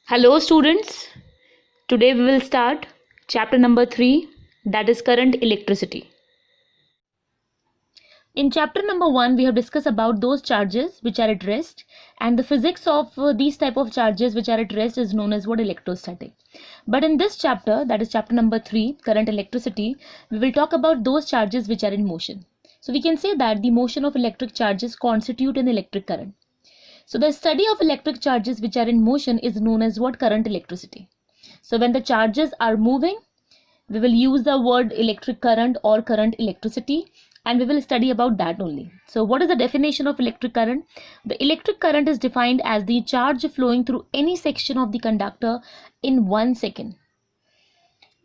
Hello students, today we will start chapter number 3, that is current electricity. In chapter number 1 we have discussed about those charges which are at rest, and the physics of these type of charges which are at rest is known as what electrostatic. But in this chapter, that is chapter number 3, current electricity, we will talk about those charges which are in motion. So we can say that the motion of electric charges constitute an electric current. So the study of electric charges which are in motion is known as what? Current electricity. So when the charges are moving, we will use the word electric current or current electricity, and we will study about that only. So what is the definition of electric current? The electric current is defined as the charge flowing through any section of the conductor in 1 second.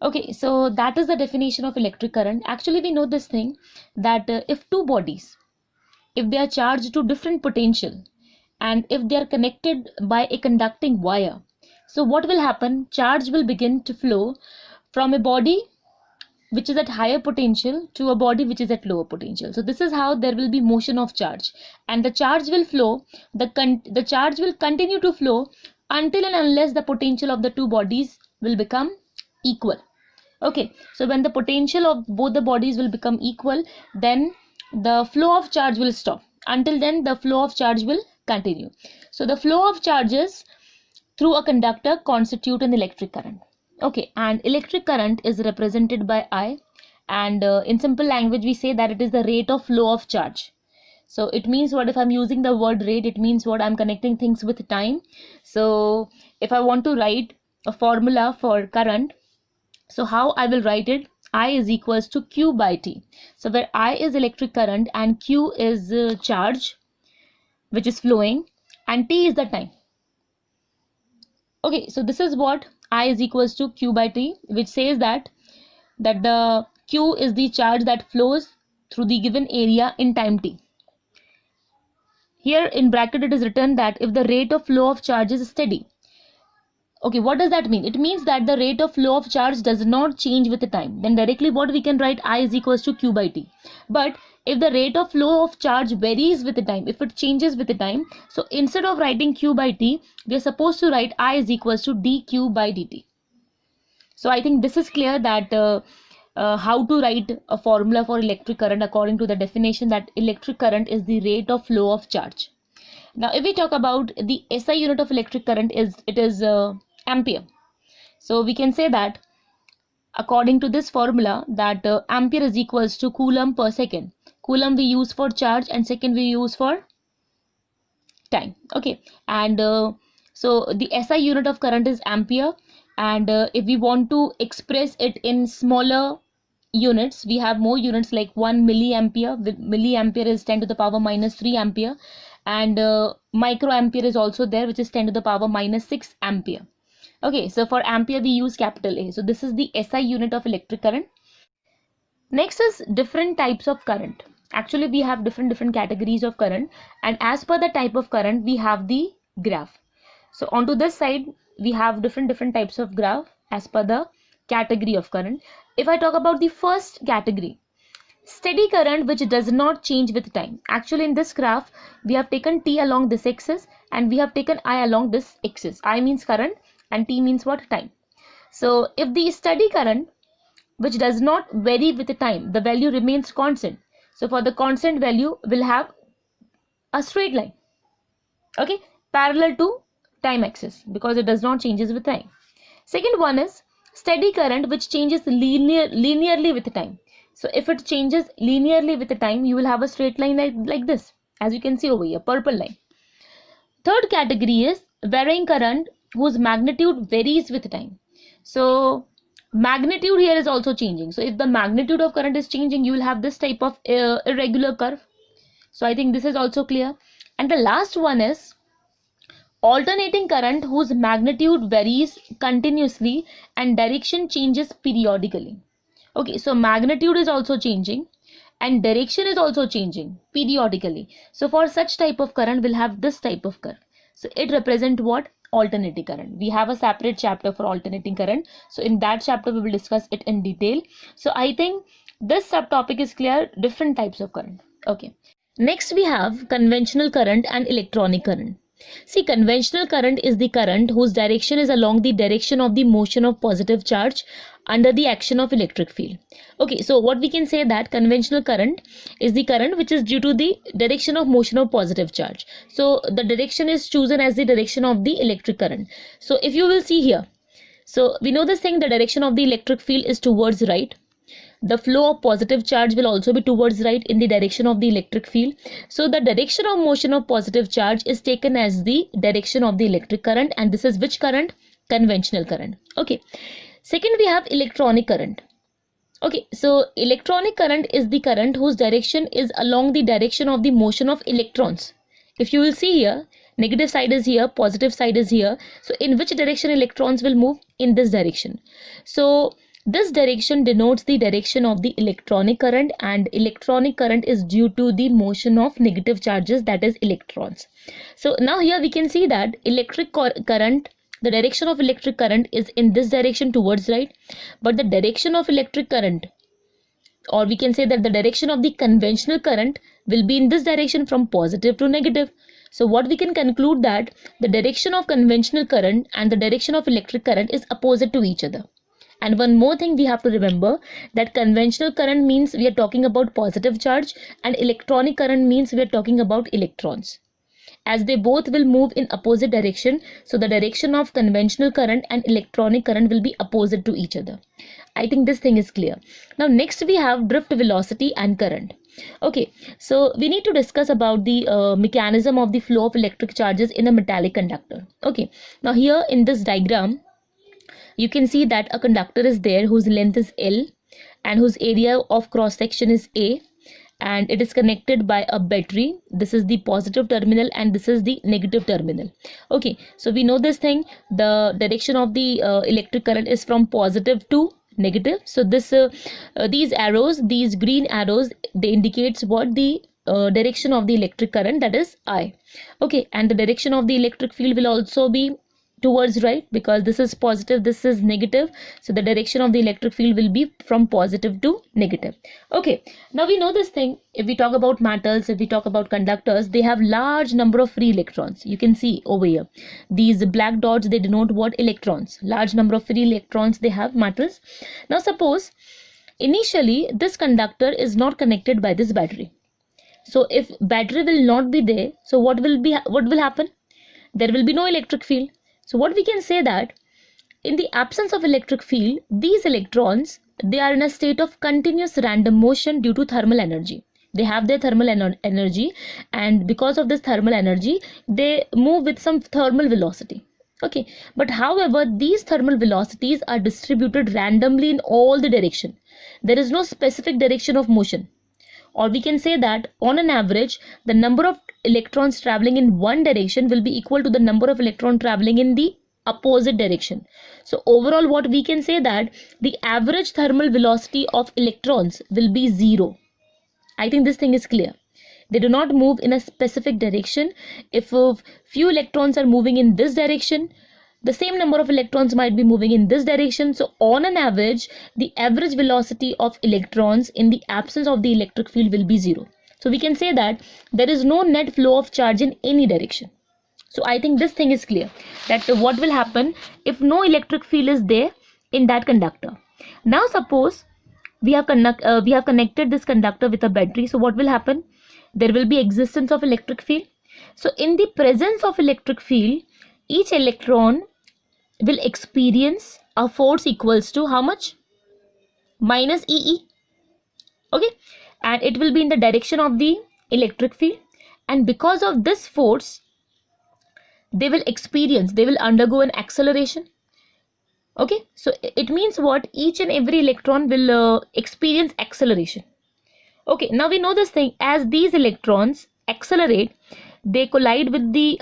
Okay, so that is the definition of electric current. Actually, we know this thing that if two bodies, if they are charged to different potential, and if they are connected by a conducting wire, so what will happen? Charge will begin to flow from a body which is at higher potential to a body which is at lower potential. So this is how there will be motion of charge, and the charge will flow, the charge will continue to flow until and unless the potential of the two bodies will become equal. Okay, so when the potential of both the bodies will become equal, then the flow of charge will stop. Until then, the flow of charge will continue. So the flow of charges through a conductor constitute an electric current. Okay, and electric current is represented by I, and in simple language we say that it is the rate of flow of charge. So it means what? If I'm using the word rate, it means what? I'm connecting things with time. So if I want to write a formula for current, so how I will write it? I is equals to Q by T. So where I is electric current and Q is charge which is flowing, and T is the time. Okay, so this is what I is equals to Q by T, which says that the Q is the charge that flows through the given area in time T. Here in bracket it is written that if the rate of flow of charge is steady. Okay, what does that mean? It means that the rate of flow of charge does not change with the time. Then directly what we can write? I is equals to Q by T. But if the rate of flow of charge varies with the time, if it changes with the time, so instead of writing Q by T, we are supposed to write I is equals to dQ by dt. So I think this is clear that how to write a formula for electric current according to the definition that electric current is the rate of flow of charge. Now if we talk about the SI unit of electric current, it is ampere. So we can say that according to this formula that ampere is equals to coulomb per second. Coulomb we use for charge and second we use for time. Okay, and so the SI unit of current is ampere, and if we want to express it in smaller units, we have more units like 1 milliampere. Milliampere is 10 to the power minus 3 ampere, and microampere is also there, which is 10 to the power minus 6 ampere. Okay, so for ampere we use capital A. So this is the SI unit of electric current. Next is different types of current. Actually we have different categories of current, and as per the type of current we have the graph. So onto this side we have different types of graph as per the category of current. If I talk about the first category, steady current which does not change with time. Actually in this graph we have taken T along this axis and we have taken I along this axis. I means current and T means what? Time. So if the steady current which does not vary with the time, the value remains constant. So for the constant value we'll have a straight line, okay, parallel to time axis because it does not changes with time. Second one is steady current which changes linearly with the time. So if it changes linearly with the time, you will have a straight line like this, as you can see over here, purple line. Third category is varying current whose magnitude varies with time. So magnitude here is also changing. So if the magnitude of current is changing, you will have this type of irregular curve. So I think this is also clear. And the last one is alternating current whose magnitude varies continuously and direction changes periodically. Okay, so magnitude is also changing and direction is also changing periodically. So for such type of current we'll have this type of curve. So it represents what? Alternating current. We have a separate chapter for alternating current. So in that chapter we will discuss it in detail. So I think this subtopic is clear, different types of current. Okay. Next we have conventional current and electronic current. See, conventional current is the current whose direction is along the direction of the motion of positive charge under the action of electric field. Okay, so what we can say that conventional current is the current which is due to the direction of motion of positive charge. So the direction is chosen as the direction of the electric current. So if you will see here, so we know this thing, the direction of the electric field is towards right. The flow of positive charge will also be towards right in the direction of the electric field. So the direction of motion of positive charge is taken as the direction of the electric current, and this is which current? Conventional current. Okay. Second, we have electronic current. Okay, so electronic current is the current whose direction is along the direction of the motion of electrons. If you will see here, negative side is here, positive side is here. So in which direction electrons will move? In this direction. So this direction denotes the direction of the electronic current, and electronic current is due to the motion of negative charges, that is electrons. So now here we can see that electric current, the direction of electric current is in this direction towards right, but the direction of electric current, or we can say that the direction of the conventional current will be in this direction from positive to negative. So what we can conclude that the direction of conventional current and the direction of electric current is opposite to each other. And one more thing we have to remember, that conventional current means we are talking about positive charge, and electronic current means we are talking about electrons, as they both will move in opposite direction. So the direction of conventional current and electronic current will be opposite to each other. I think this thing is clear. Now next we have drift velocity and current. Okay, so we need to discuss about the mechanism of the flow of electric charges in a metallic conductor. Okay, now here in this diagram you can see that a conductor is there whose length is L and whose area of cross section is A, and it is connected by a battery. This is the positive terminal and this is the negative terminal. Okay, so we know this thing, the direction of the electric current is from positive to negative. So this these arrows, these green arrows, they indicates what? The direction of the electric current, that is I. Okay, and the direction of the electric field will also be towards right, because this is positive, this is negative. So the direction of the electric field will be from positive to negative. Okay, now we know this thing, if we talk about metals, if we talk about conductors, they have large number of free electrons. You can see over here, these black dots, they denote what? Electrons. Large number of free electrons they have, metals. Now suppose initially this conductor is not connected by this battery. So if battery will not be there, so what will happen? There will be no electric field. So what we can say that in the absence of electric field, these electrons, they are in a state of continuous random motion due to thermal energy. They have their thermal energy, and because of this thermal energy, they move with some thermal velocity. Okay, but however, these thermal velocities are distributed randomly in all the direction. There is no specific direction of motion. Or we can say that on an average, the number of electrons traveling in one direction will be equal to the number of electrons traveling in the opposite direction. So overall, what we can say that the average thermal velocity of electrons will be 0. I think this thing is clear. They do not move in a specific direction. If a few electrons are moving in this direction, the same number of electrons might be moving in this direction. So on an average, the average velocity of electrons in the absence of the electric field will be 0. So we can say that there is no net flow of charge in any direction. So I think this thing is clear, that what will happen if no electric field is there in that conductor. Now suppose we have connected this conductor with a battery. So what will happen? There will be existence of electric field. So in the presence of electric field, each electron will experience a force equals to how much? Minus EE. Okay, and it will be in the direction of the electric field, and because of this force, they will undergo an acceleration. Okay, so it means what? Each and every electron will experience acceleration. Okay, now we know this thing, as these electrons accelerate, they collide with the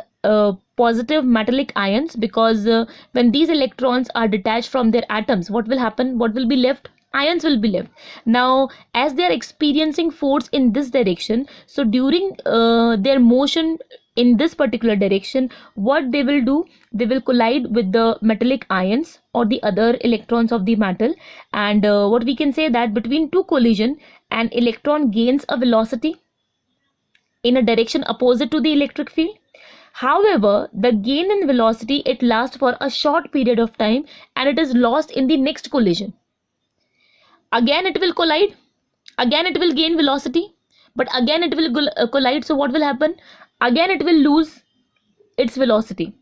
positive metallic ions, because when these electrons are detached from their atoms, what will happen? What will be left? Ions will be left. Now as they are experiencing force in this direction, so during their motion in this particular direction, what they will do? They will collide with the metallic ions or the other electrons of the metal, and what we can say that between two collision, an electron gains a velocity in a direction opposite to the electric field. However, the gain in velocity, it lasts for a short period of time and it is lost in the next collision. Again it will collide, again it will gain velocity, but again it will collide. So what will happen? Again it will lose its velocity.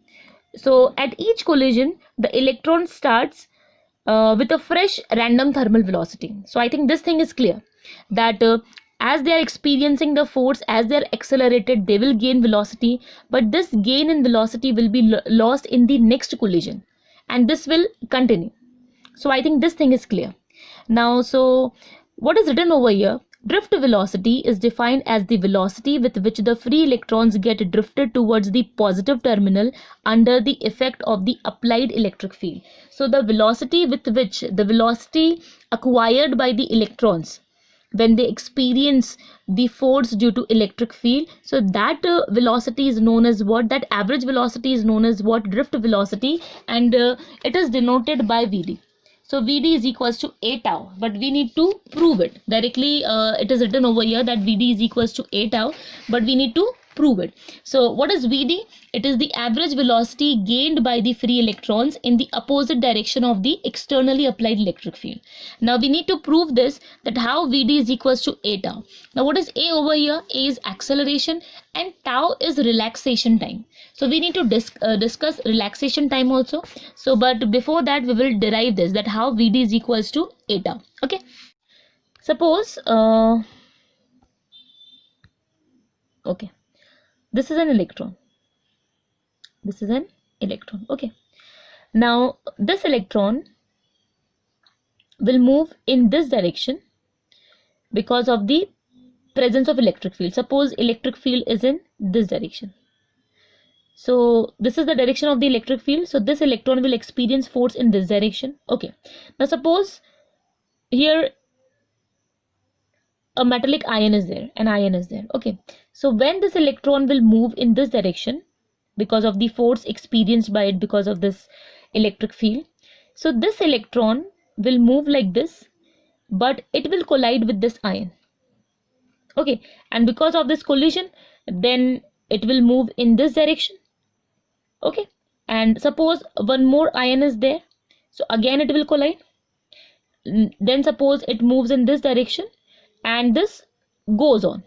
So at each collision, the electron starts with a fresh random thermal velocity. So I think this thing is clear that as they are experiencing the force, as they are accelerated, they will gain velocity, but this gain in velocity will be lost in the next collision, and this will continue. So I think this thing is clear. Now, so what is written over here? Drift velocity is defined as the velocity with which the free electrons get drifted towards the positive terminal under the effect of the applied electric field. So the velocity with which, the velocity acquired by the electrons when they experience the force due to electric field, so that velocity is known as what? That average velocity is known as what? Drift velocity, and it is denoted by Vd. So Vd is equals to a tau, but we need to prove it directly. It is written over here that Vd is equals to a tau, but we need to prove it. So what is Vd? It is the average velocity gained by the free electrons in the opposite direction of the externally applied electric field. Now we need to prove this, that how Vd is equals to a tau. Now what is a over here? A is acceleration and tau is relaxation time. So we need to discuss relaxation time also. So but before that we will derive this, that how Vd is equals to a tau. Okay. Suppose okay, this is an electron. This is an electron. Okay. Now this electron will move in this direction because of the presence of electric field. Suppose electric field is in this direction. So this is the direction of the electric field. So this electron will experience force in this direction. Okay. Now suppose here a metallic ion is there, an ion is there. Okay. So when this electron will move in this direction because of the force experienced by it because of this electric field, so this electron will move like this, but it will collide with this ion. Okay. And because of this collision, then it will move in this direction. Okay. And suppose one more ion is there, so again it will collide. Then suppose it moves in this direction and this goes on.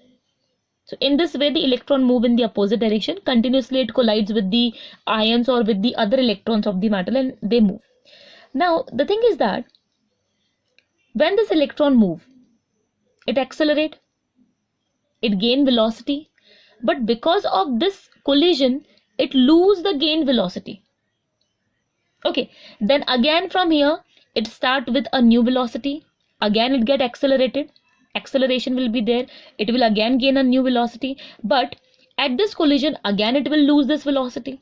So in this way the electron move in the opposite direction. Continuously it collides with the ions or with the other electrons of the metal and they move. Now the thing is that when this electron move, it accelerate, it gain velocity, but because of this collision it lose the gain velocity. Okay. Then again from here it start with a new velocity. Again it get accelerated. Acceleration will be there. It will again gain a new velocity. But at this collision again it will lose this velocity.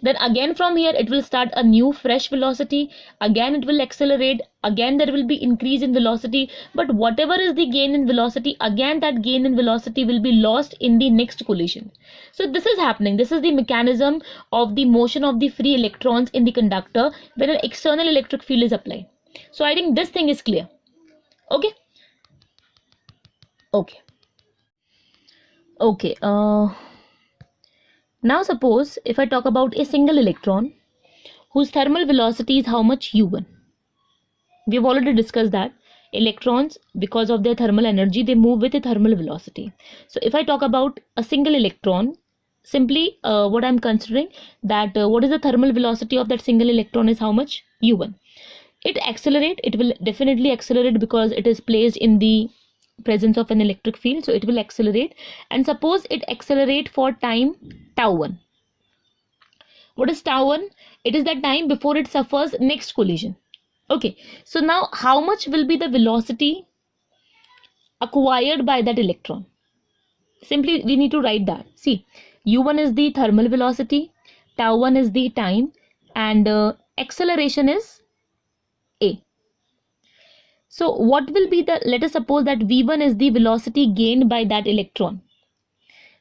Then again from here it will start a new fresh velocity. Again it will accelerate. Again there will be increase in velocity. But whatever is the gain in velocity, again that gain in velocity will be lost in the next collision. So this is happening. This is the mechanism of the motion of the free electrons in the conductor when an external electric field is applied. So I think this thing is clear. Okay. Okay. Okay. Now suppose if I talk about a single electron whose thermal velocity is how much? U1. We have already discussed that electrons, because of their thermal energy, they move with a thermal velocity. So if I talk about a single electron, simply what I am considering that what is the thermal velocity of that single electron is how much? U1. It accelerate. It will definitely accelerate because it is placed in the presence of an electric field, so it will accelerate. And suppose it accelerate for time tau 1. What is tau 1? It is the time before it suffers next collision. Okay. So now how much will be the velocity acquired by that electron? Simply we need to write that. See, u1 is the thermal velocity, tau 1 is the time, and acceleration is a. So what will be the, let us suppose that v1 is the velocity gained by that electron.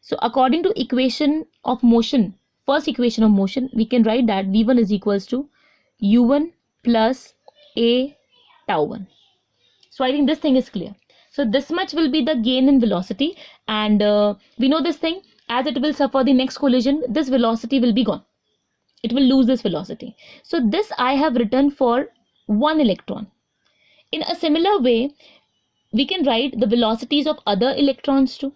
So according to equation of motion, first equation of motion, we can write that v1 is equals to u1 plus a tau 1. So I think this thing is clear. So this much will be the gain in velocity, and we know this thing as it will suffer the next collision, this velocity will be gone. It will lose this velocity. So this I have written for one electron. In a similar way, we can write the velocities of other electrons too,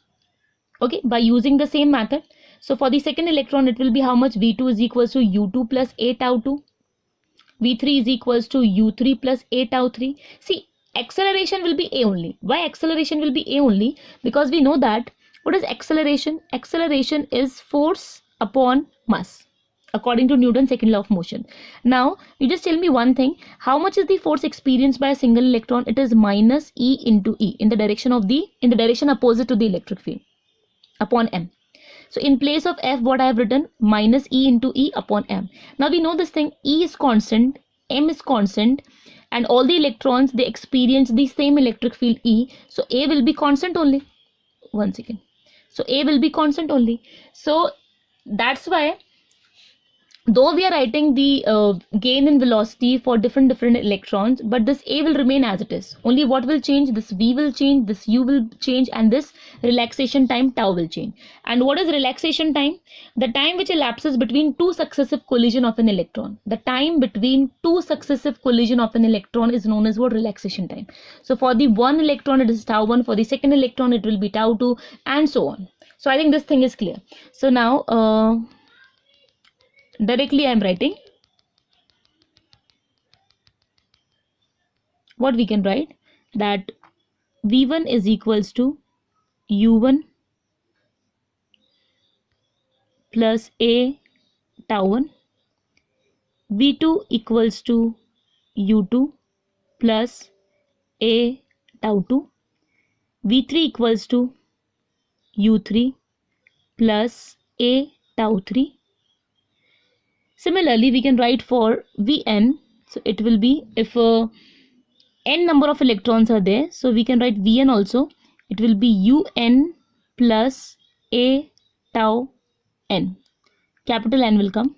okay, by using the same method. So for the second electron, it will be how much? V2 is equals to U2 plus A tau 2. V3 is equals to U3 plus A tau 3. See, acceleration will be A only. Why acceleration will be A only? Because we know that what is acceleration? Acceleration is force upon mass, according to Newton's second law of motion. Now, you just tell me one thing. How much is the force experienced by a single electron? It is minus E into E in the direction opposite to the electric field upon M. So in place of F, what I have written? Minus E into E upon M. Now we know this thing. E is constant, M is constant, and all the electrons, they experience the same electric field E. So A will be constant only. One second. So A will be constant only. So that's why, though we are writing the gain in velocity for different electrons, but this A will remain as it is. Only what will change? This V will change, this U will change, and this relaxation time tau will change. And what is relaxation time? The time which elapses between two successive collision of an electron. The time between two successive collision of an electron is known as what? Relaxation time. So for the one electron, it is tau 1. For the second electron, it will be tau 2, and so on. So I think this thing is clear. So now directly I am writing what we can write, that V1 is equals to U1 plus A tau 1, V2 equals to U2 plus A tau 2, V3 equals to U3 plus A tau 3. Similarly, we can write for Vn. So it will be, if n number of electrons are there, so we can write Vn also. It will be Un plus A tau n. Capital N will come.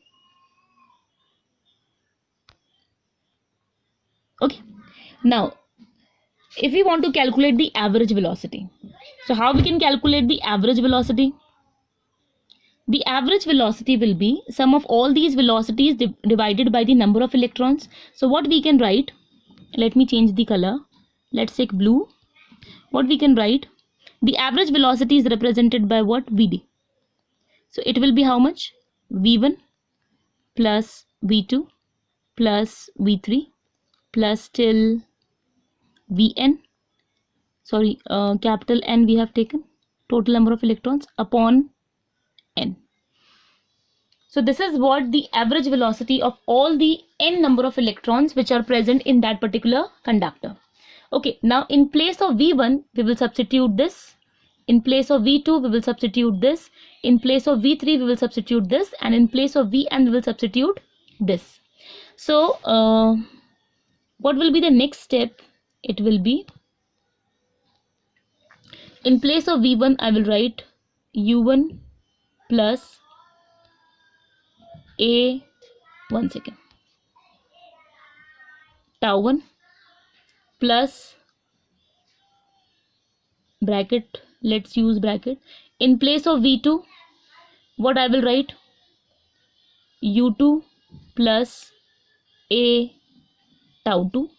Okay. Now, if we want to calculate the average velocity, so how we can calculate the average velocity? The average velocity will be sum of all these velocities divided by the number of electrons. So what we can write, let me change the color. Let's take blue. What we can write, the average velocity is represented by what? Vd. So it will be how much? V1 plus V2 plus V3 plus till Vn. Sorry, capital N we have taken. Total number of electrons upon N. So this is what the average velocity of all the n number of electrons which are present in that particular conductor. Okay, now in place of V1, we will substitute this. In place of V2, we will substitute this. In place of V3, we will substitute this. And in place of Vn, we will substitute this. So, what will be the next step? It will be, in place of V1, I will write U1 plus A, one second, tau 1 plus bracket, let's use bracket. In place of V2, what I will write? U2 plus A tau 2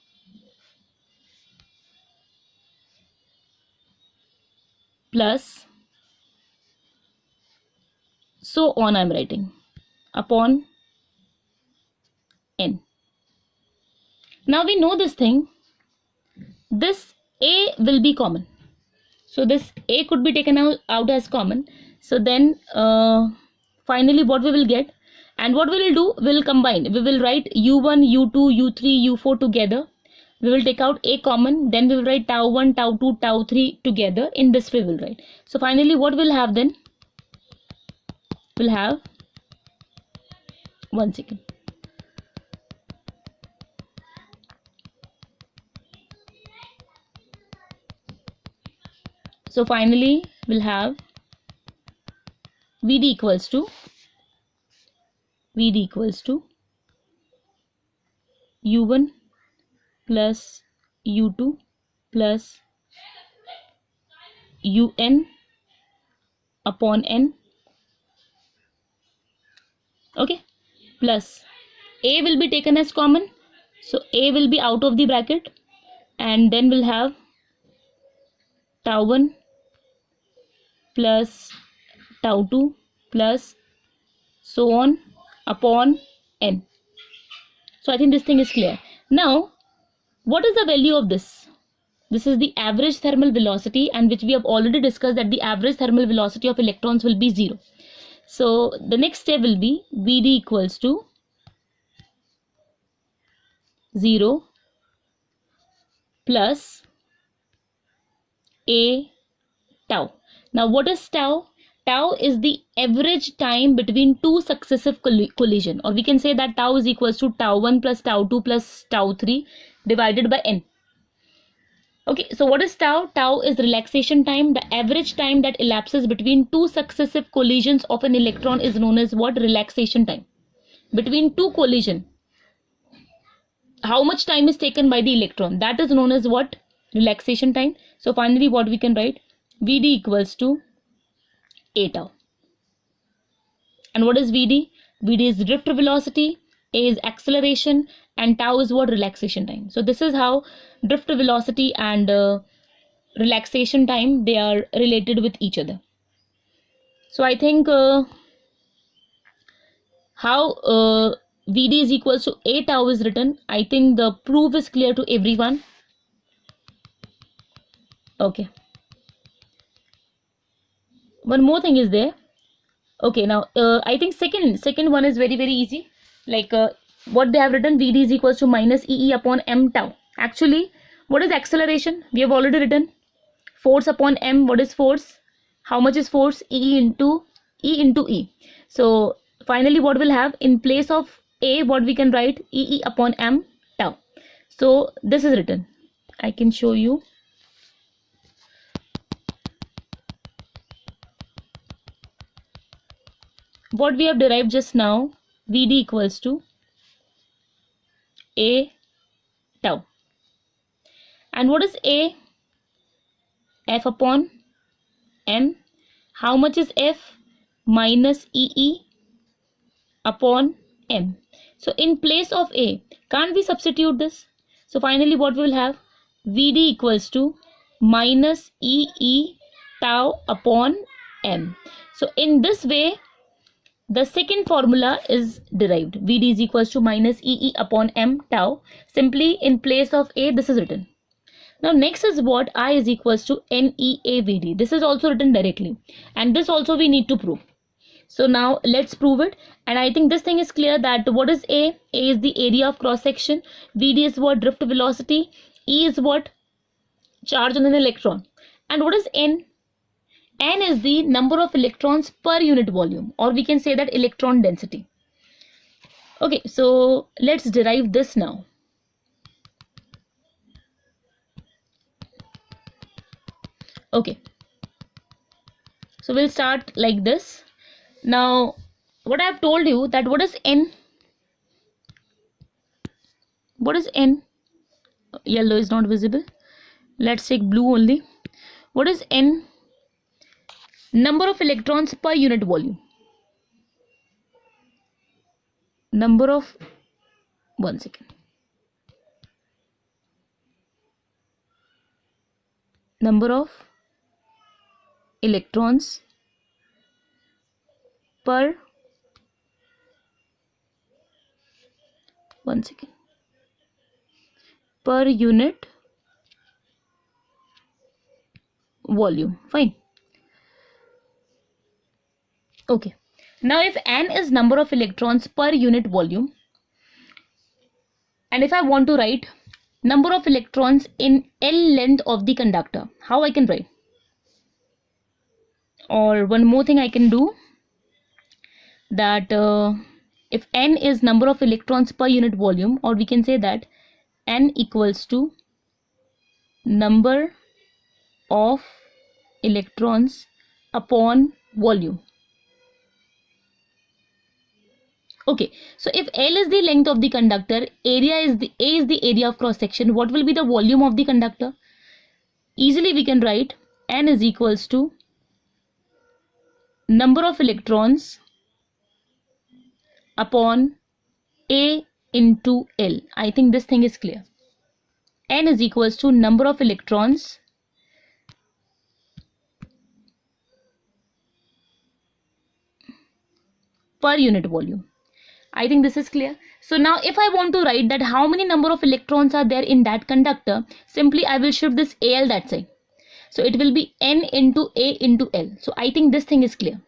plus, so on I am writing, upon N. Now we know this thing, this A will be common. So this A could be taken out as common. So then finally what we will get, and what we will do, we will combine. We will write U1, U2, U3, U4 together. We will take out A common. Then we will write tau 1, tau 2, tau 3 together. In this way we will write. So finally what we'll have then? We'll have, one second. So finally we'll have Vd equals to U1 plus U2 plus Un upon N Okay, plus A will be taken as common, so A will be out of the bracket, and then we'll have tau 1 plus tau 2 plus so on upon n. So I think this thing is clear. Now, what is the value of this? This is the average thermal velocity, and which we have already discussed that the average thermal velocity of electrons will be 0. So the next step will be Vd equals to 0 plus A tau. Now what is tau? Tau is the average time between two successive collision, or we can say that tau is equals to tau 1 plus tau 2 plus tau 3 divided by n. Okay, so what is tau? Tau is relaxation time. The average time that elapses between two successive collisions of an electron is known as what? Relaxation time. Between two collision, how much time is taken by the electron? That is known as what? Relaxation time. So finally what we can write? Vd equals to A tau. And what is Vd? Vd is drift velocity, A is acceleration, and tau is what? Relaxation time. So this is how drift velocity and relaxation time, they are related with each other. So I think how Vd is equals to A tau is written, I think the proof is clear to everyone. Okay. One more thing is there. Okay, now I think second one is very easy. Like what they have written, Vd is equals to minus Ee upon m tau. Actually, what is acceleration? We have already written force upon m. What is force? How much is force? E into E. So finally what we'll have in place of A, what we can write? E upon m tau. So this is written. I can show you. What we have derived just now, Vd equals to A tau. And what is A? F upon m. How much is F? Minus E upon m. So in place of A, can't we substitute this? So finally what we will have? Vd equals to minus E tau upon m. So in this way, the second formula is derived. Vd is equals to minus E upon m tau. Simply in place of A, this is written. Now next is what? I is equals to NeAVd. This is also written directly, and this also we need to prove. So now let's prove it. And I think this thing is clear that what is A? A is the area of cross section. Vd is what? Drift velocity. E is what? Charge on an electron. And what is N? N is the number of electrons per unit volume, or we can say that electron density. Okay, so let's derive this now. Okay, so we'll start like this. Now what I've told you, that what is N? What is N? Yellow is not visible. Let's take blue only. What is N? Number of electrons per unit volume. Number of, one second. Number of electrons per, one second, per unit volume. Fine. Okay. Now if N is number of electrons per unit volume, and if I want to write number of electrons in L length of the conductor, how I can write? Or one more thing I can do, that if N is number of electrons per unit volume, or we can say that N equals to number of electrons upon volume. Okay, so if L is the length of the conductor, area is the A is the area of cross section, what will be the volume of the conductor? Easily we can write N is equals to number of electrons upon A into L. I think this thing is clear. N is equals to number of electrons per unit volume. I think this is clear. So now if I want to write that how many number of electrons are there in that conductor, simply I will shift this Al that side. So it will be N into A into L. So I think this thing is clear.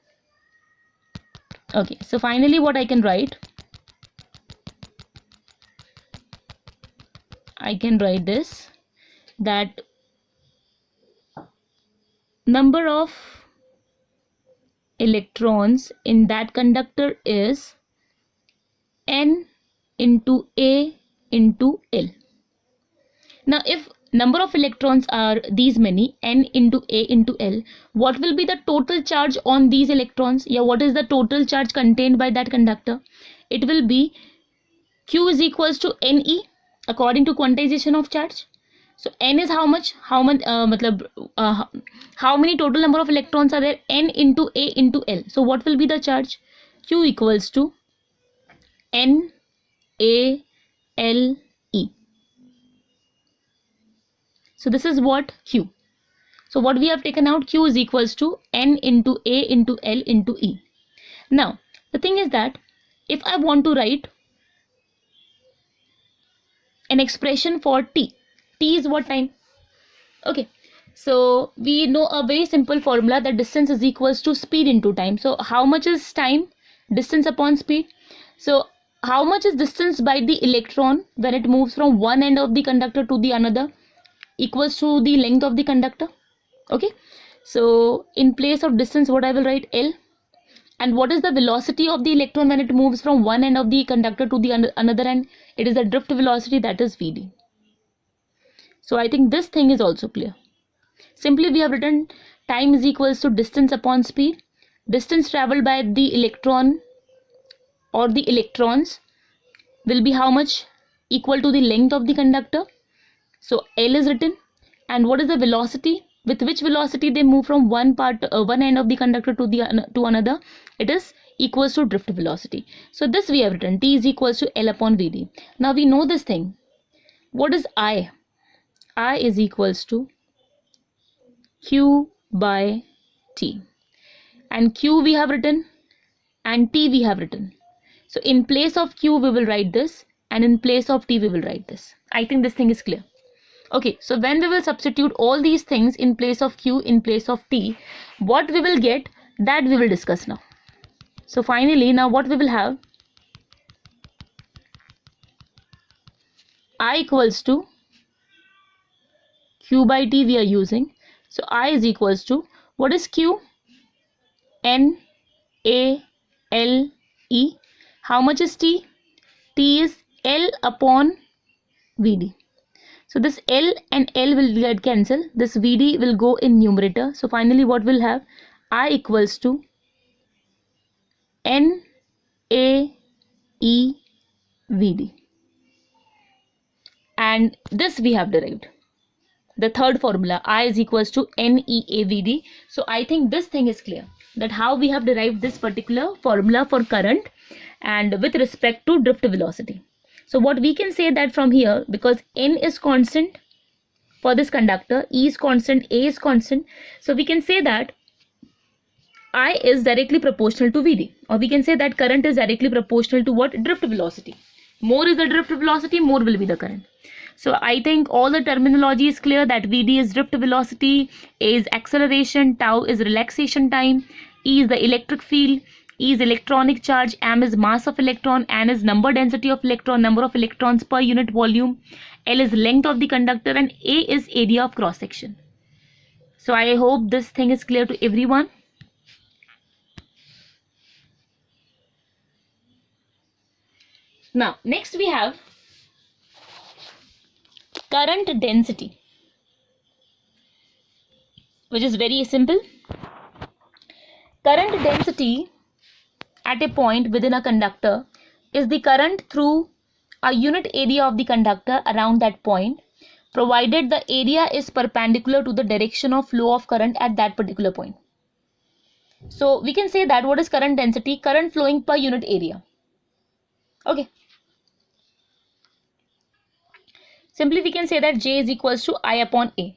Okay, so finally what I can write, I can write this, that number of electrons in that conductor is N into A into L. Now if number of electrons are these many, N into A into L, what will be the total charge on these electrons? Yeah, what is the total charge contained by that conductor? It will be Q is equals to Ne according to quantization of charge. So N is how much? How many total number of electrons are there? N into A into L. So what will be the charge? Q equals to N A L E. So this is what Q. So what we have taken out, Q is equals to N into A into L into E. Now the thing is that if I want to write an expression for T, T is what time? Okay, so we know a very simple formula that distance is equals to speed into time. So how much is time? Distance upon speed. So how much is distance by the electron when it moves from one end of the conductor to the another? Equals to the length of the conductor. Okay, so in place of distance what I will write? L. And what is the velocity of the electron when it moves from one end of the conductor to the another end? It is the drift velocity, that is Vd. So I think this thing is also clear. Simply we have written time is equals to distance upon speed. Distance traveled by the electron or the electrons will be how much? Equal to the length of the conductor. So L is written. And what is the velocity? With which velocity they move from one end of the conductor to another? It is equals to drift velocity. So this we have written, T is equals to L upon Vd. Now we know this thing. What is I? I is equals to Q by T. And Q we have written and T we have written. So in place of Q we will write this, and in place of T we will write this. I think this thing is clear. Okay, so when we will substitute all these things in place of Q, in place of T, what we will get, that we will discuss now. So finally, now what we will have, I equals to Q by T we are using. So I is equals to, what is Q? N A L E. How much is T? T is L upon Vd. So this L and L will get cancelled. This Vd will go in numerator. So finally what we'll have, I equals to N A E Vd. And this we have derived. The third formula, I is equals to NEAVD. So I think this thing is clear, that how we have derived this particular formula for current and with respect to drift velocity. So what we can say that from here, because N is constant for this conductor, E is constant, A is constant. So we can say that I is directly proportional to Vd, or we can say that current is directly proportional to what? Drift velocity. More is the drift velocity, more will be the current. So I think all the terminology is clear, that Vd is drift velocity, A is acceleration, tau is relaxation time, E is the electric field, E is electronic charge, m is mass of electron, n is number density of electron, number of electrons per unit volume, L is length of the conductor, and A is area of cross section. So I hope this thing is clear to everyone. Now next we have current density, which is very simple. Current density at a point within a conductor is the current through a unit area of the conductor around that point, provided the area is perpendicular to the direction of flow of current at that particular point. So we can say that what is current density? Current flowing per unit area. Okay. Simply we can say that J is equals to I upon A.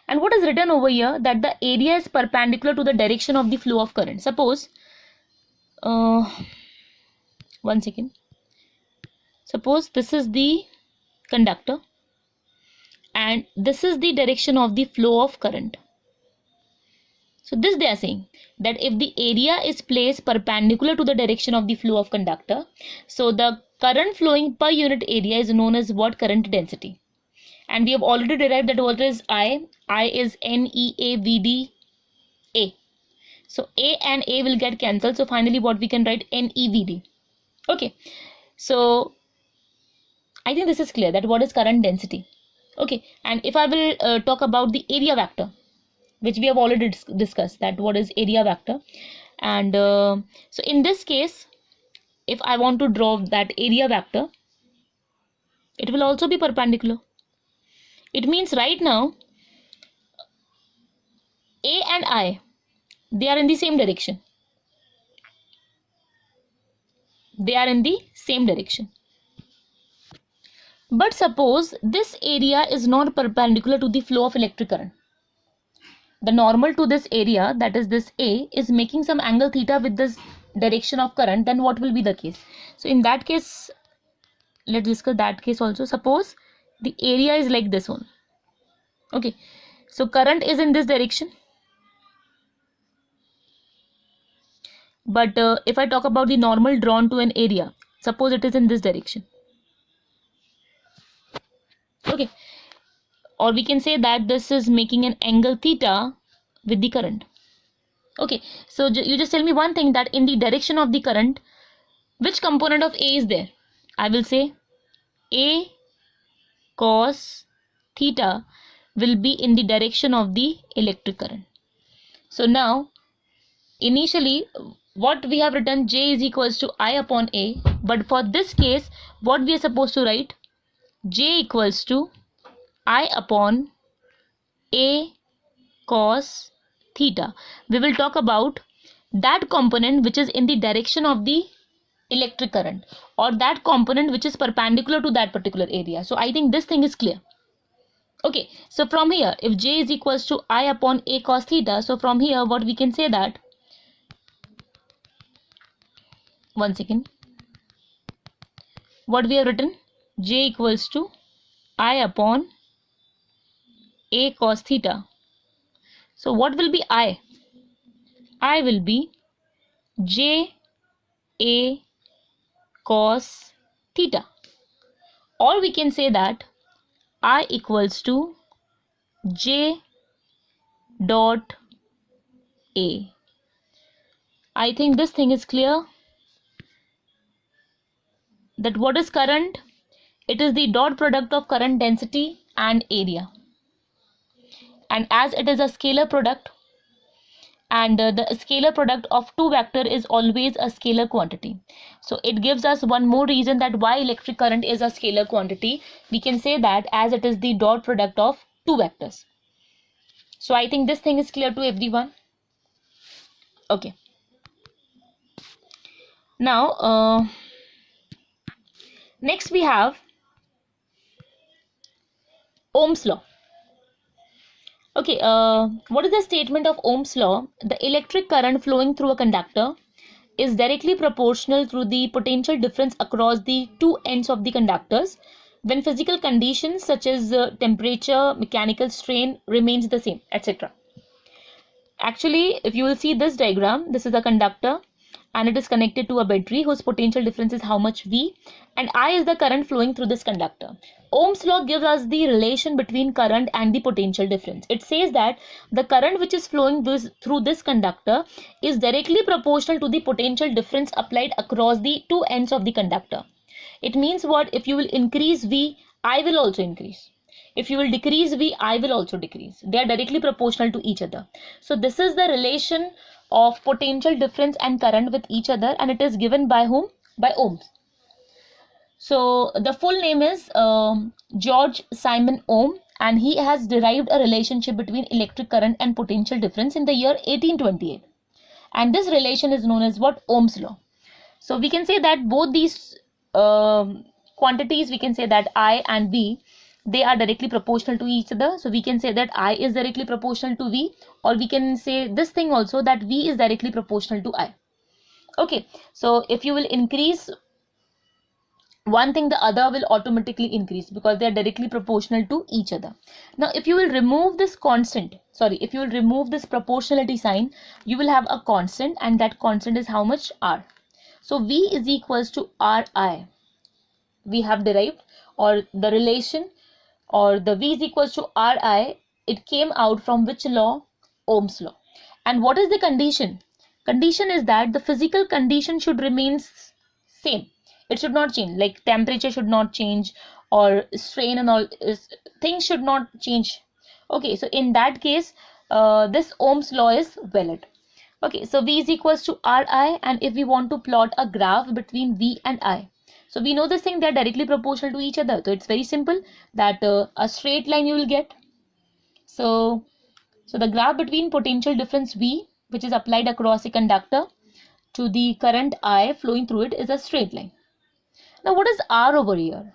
And what is written over here, that the area is perpendicular to the direction of the flow of current. Suppose, one second. Suppose this is the conductor and this is the direction of the flow of current. So this they are saying that if the area is placed perpendicular to the direction of the flow of conductor, so the current flowing per unit area is known as what? Current density. And we have already derived that what is I. I is NEAVD A. So A and A will get cancelled. So finally what we can write? NEVD. Okay. So I think this is clear that what is current density. Okay. And if I will talk about the area vector, which we have already discussed, that what is area vector. And so in this case, if I want to draw that area vector, it will also be perpendicular. It means right now A and I, they are in the same direction. They are in the same direction. But suppose this area is not perpendicular to the flow of electric current. The normal to this area, that is this A, is making some angle theta with this direction of current, then what will be the case? So in that case, let's discuss that case also. Suppose the area is like this one. Okay, so current is in this direction. But if I talk about the normal drawn to an area, suppose it is in this direction. Okay, or we can say that this is making an angle theta with the current. Okay, so you just tell me one thing, that in the direction of the current, which component of A is there? I will say A cos theta will be in the direction of the electric current. So now, initially, what we have written, J is equals to I upon A. But for this case, what we are supposed to write? J equals to I upon A cos theta. We will talk about that component which is in the direction of the electric current, or that component which is perpendicular to that particular area. So I think this thing is clear. Okay, so from here, if J is equals to I upon A cos theta, so from here what we can say that, one second, what we have written, J equals to I upon A cos theta. So what will be I? I will be J A cos theta, or we can say that I equals to J dot A. I think this thing is clear, that what is current? It is the dot product of current density and area. And as it is a scalar product, and the scalar product of two vector is always a scalar quantity. So it gives us one more reason that why electric current is a scalar quantity. We can say that as it is the dot product of two vectors. So I think this thing is clear to everyone. Okay. Now, next we have Ohm's law. Okay, what is the statement of Ohm's law? The electric current flowing through a conductor is directly proportional to the potential difference across the two ends of the conductors when physical conditions such as temperature, mechanical strain remains the same, etc. Actually, if you will see this diagram, this is a conductor and it is connected to a battery whose potential difference is how much V, and I is the current flowing through this conductor. Ohm's law gives us the relation between current and the potential difference. It says that the current which is flowing through this conductor is directly proportional to the potential difference applied across the two ends of the conductor. It means what? If you will increase V, I will also increase. If you will decrease V, I will also decrease. They are directly proportional to each other. So this is the relation of potential difference and current with each other, and it is given by whom? By Ohms. So the full name is George Simon Ohm, and he has derived a relationship between electric current and potential difference in the year 1828. And this relation is known as what? Ohm's law. So we can say that both these quantities, we can say that I and V, they are directly proportional to each other. So we can say that I is directly proportional to V, or we can say this thing also, that V is directly proportional to I. Okay, so if you will increase one thing, the other will automatically increase because they are directly proportional to each other. Now if you will remove this constant, sorry, if you will remove this proportionality sign, you will have a constant, and that constant is how much? R. So V is equals to Ri. We have derived, or the relation, or the V is equals to Ri, it came out from which law? Ohm's law. And what is the condition? Condition is that the physical condition should remain same. It should not change, like temperature should not change, or strain and all things should not change. Okay, so in that case, this Ohm's law is valid. Okay, so V is equals to Ri, and if we want to plot a graph between V and I, so we know this thing, they are directly proportional to each other. So it's very simple that a straight line you will get. So the graph between potential difference V, which is applied across a conductor, to the current I flowing through it, is a straight line. Now what is R over here?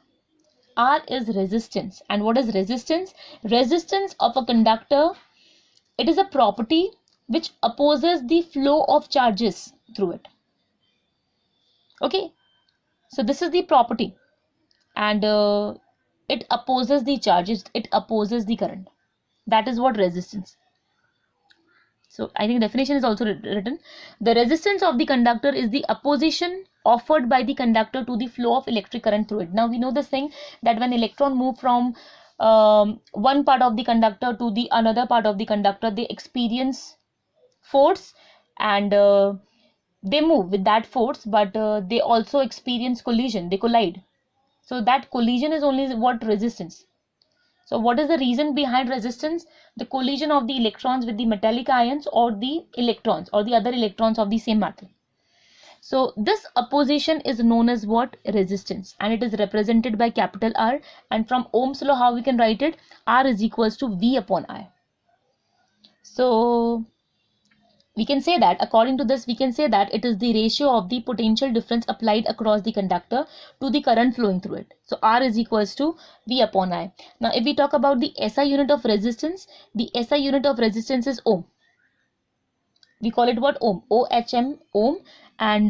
R is resistance. And what is resistance? Resistance of a conductor, it is a property which opposes the flow of charges through it. Okay, so this is the property, and it opposes the charges, it opposes the current. That is what resistance. So I think definition is also written. The resistance of the conductor is the opposition offered by the conductor to the flow of electric current through it. Now we know this thing, that when electron move from one part of the conductor to the another part of the conductor, they experience force, and they move with that force, but they also experience collision, they collide. So that collision is only what? Resistance. So what is the reason behind resistance? The collision of the electrons with the metallic ions, or the electrons, or the other electrons of the same matter. So this opposition is known as what? Resistance, and it is represented by capital R. And from Ohm's law, how we can write it? R is equals to V upon I. So we can say that, according to this, we can say that it is the ratio of the potential difference applied across the conductor to the current flowing through it. So R is equals to V upon I. Now if we talk about the SI unit of resistance, the SI unit of resistance is ohm. We call it what? Ohm. OHM, ohm. And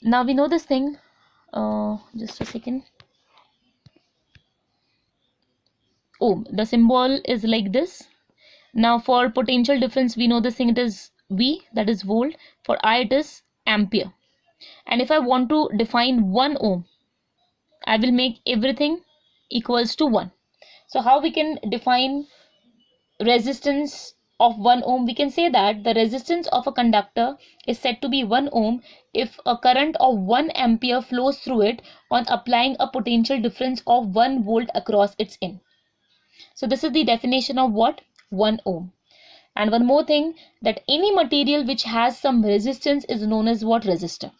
now we know this thing. Just a second. Ohm. The symbol is like this. Now for potential difference, we know this thing, it is V, that is volt. For I, it is ampere. And if I want to define 1 ohm, I will make everything equals to 1. So how we can define resistance of 1 ohm? We can say that the resistance of a conductor is said to be 1 ohm if a current of 1 ampere flows through it on applying a potential difference of 1 volt across its end. So this is the definition of what? 1 ohm. And one more thing, that any material which has some resistance is known as what? Resistor.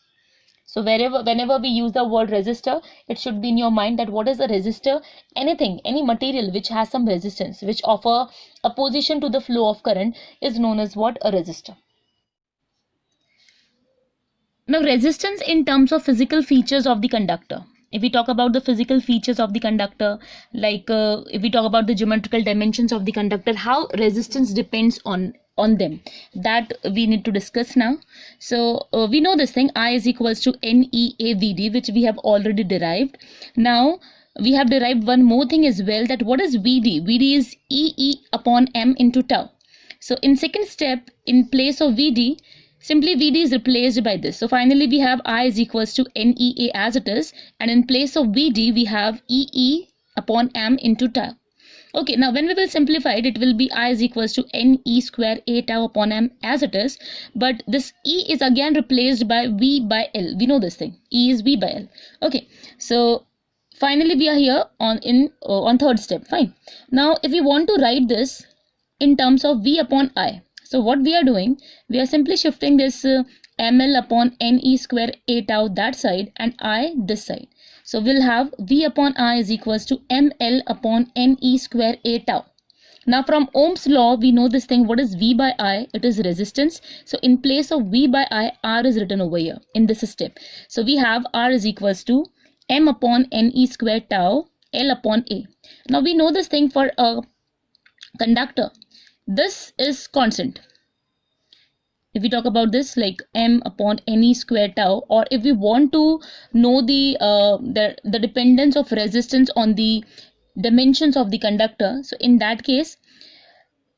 So whenever we use the word resistor, it should be in your mind that what is a resistor? Anything, any material which has some resistance, which offer opposition to the flow of current, is known as what? A resistor. Now resistance in terms of physical features of the conductor. If we talk about the physical features of the conductor, like if we talk about the geometrical dimensions of the conductor, how resistance depends on them, that we need to discuss now. So we know this thing, I is equals to NEAVD, which we have already derived. Now we have derived one more thing as well, that what is VD? VD is EE upon M into tau. So in second step, in place of VD, simply VD is replaced by this. So finally we have I is equals to NEA as it is, and in place of VD we have EE upon M into tau. Okay, now when we will simplify it, it will be I is equals to NE square A tau upon M as it is, but this E is again replaced by V by L. We know this thing, E is V by L. Okay, so finally we are here on third step. Fine. Now if we want to write this in terms of V upon I, so what we are doing, we are simply shifting this ml upon ne square a tau that side and I this side. So we'll have V upon I is equals to ml upon ne square a tau. Now from Ohm's law, we know this thing. What is V by I? It is resistance. So in place of V by I, R is written over here in this step. So we have R is equals to M upon NE square tau L upon A. Now we know this thing for a conductor. This is constant. If we talk about this, like M upon NE square tau, or if we want to know the dependence of resistance on the dimensions of the conductor, so in that case,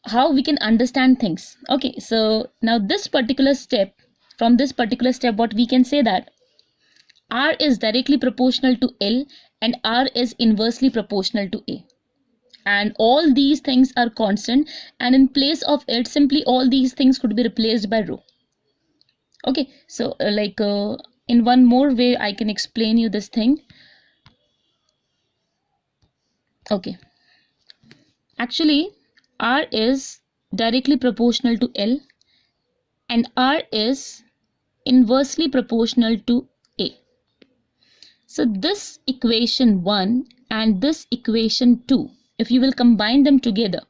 how we can understand things. Okay, so now this particular step, from this particular step, what we can say that R is directly proportional to L and R is inversely proportional to A. And all these things are constant, and in place of it, simply all these things could be replaced by rho. Okay, so in one more way I can explain you this thing. Okay, actually R is directly proportional to L and R is inversely proportional to A. So this equation 1 and this equation 2, if you will combine them together,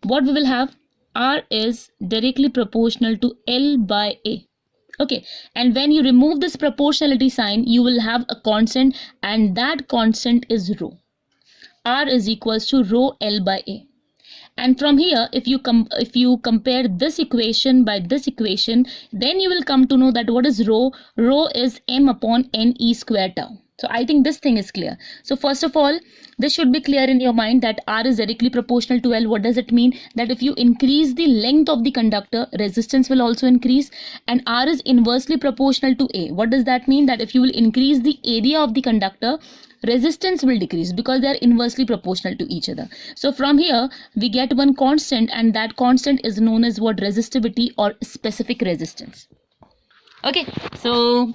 what we will have? R is directly proportional to L by A. Okay, and when you remove this proportionality sign, you will have a constant, and that constant is rho. R is equals to rho L by A. And from here, if you compare this equation by this equation, then you will come to know that what is rho? Rho is M upon NE square tau. So I think this thing is clear. So first of all, this should be clear in your mind that R is directly proportional to L. What does it mean? That if you increase the length of the conductor, resistance will also increase, and R is inversely proportional to A. What does that mean? That if you will increase the area of the conductor, resistance will decrease because they are inversely proportional to each other. So from here we get one constant, and that constant is known as what? Resistivity or specific resistance. Okay, so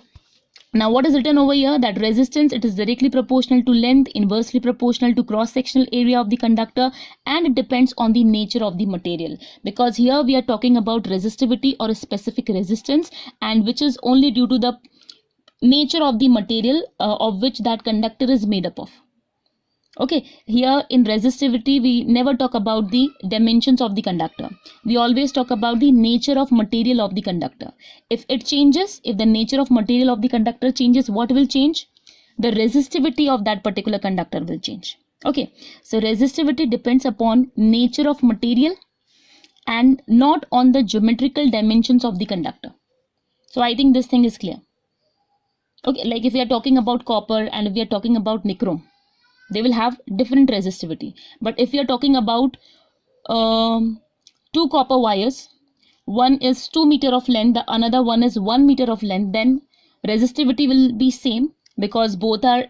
now what is written over here? That resistance, it is directly proportional to length, inversely proportional to cross-sectional area of the conductor, and it depends on the nature of the material, because here we are talking about resistivity or a specific resistance, and which is only due to the nature of the material of which that conductor is made up of. Okay, here in resistivity we never talk about the dimensions of the conductor. We always talk about the nature of material of the conductor. If it changes, if the nature of material of the conductor changes, what will change? The resistivity of that particular conductor will change. Okay, so resistivity depends upon nature of material and not on the geometrical dimensions of the conductor. So I think this thing is clear. Okay, like if we are talking about copper and if we are talking about nichrome, they will have different resistivity. But if you are talking about two copper wires, one is 2 meter of length, the another one is 1 meter of length, then resistivity will be same because both are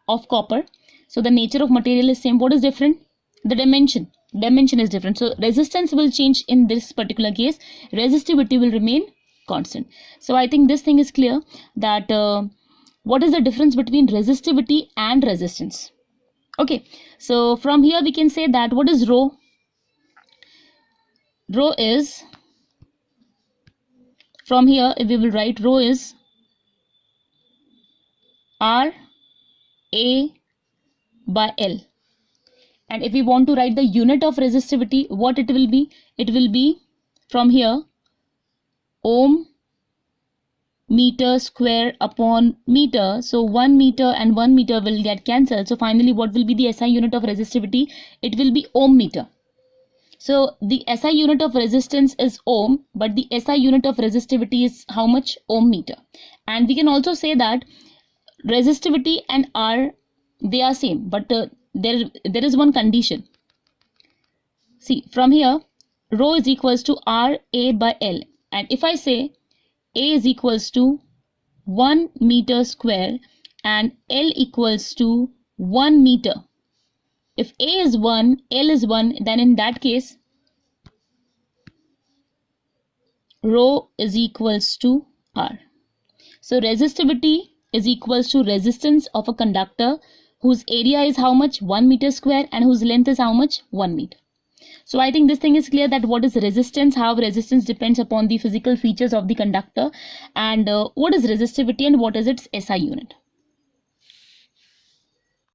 of copper. So the nature of material is same. What is different? The dimension is different. So resistance will change in this particular case. Resistivity will remain constant. So I think this thing is clear that what is the difference between resistivity and resistance? Okay, so from here we can say that what is rho? Rho is, from here if we will write, rho is R A by L. And if we want to write the unit of resistivity, what it will be? It will be from here ohm meter square upon meter. So 1 meter and 1 meter will get cancelled. So finally what will be the SI unit of resistivity? It will be ohm meter. So the SI unit of resistance is ohm, but the SI unit of resistivity is how much? Ohm meter. And we can also say that resistivity and R, they are same, but there is one condition. See, from here rho is equals to R A by L, and if I say A is equals to 1 meter square and L equals to 1 meter. If A is 1, L is 1, then in that case rho is equals to R. So resistivity is equals to resistance of a conductor whose area is how much? 1 meter square, and whose length is how much? 1 meter. So I think this thing is clear that what is resistance, how resistance depends upon the physical features of the conductor, and what is resistivity and what is its SI unit.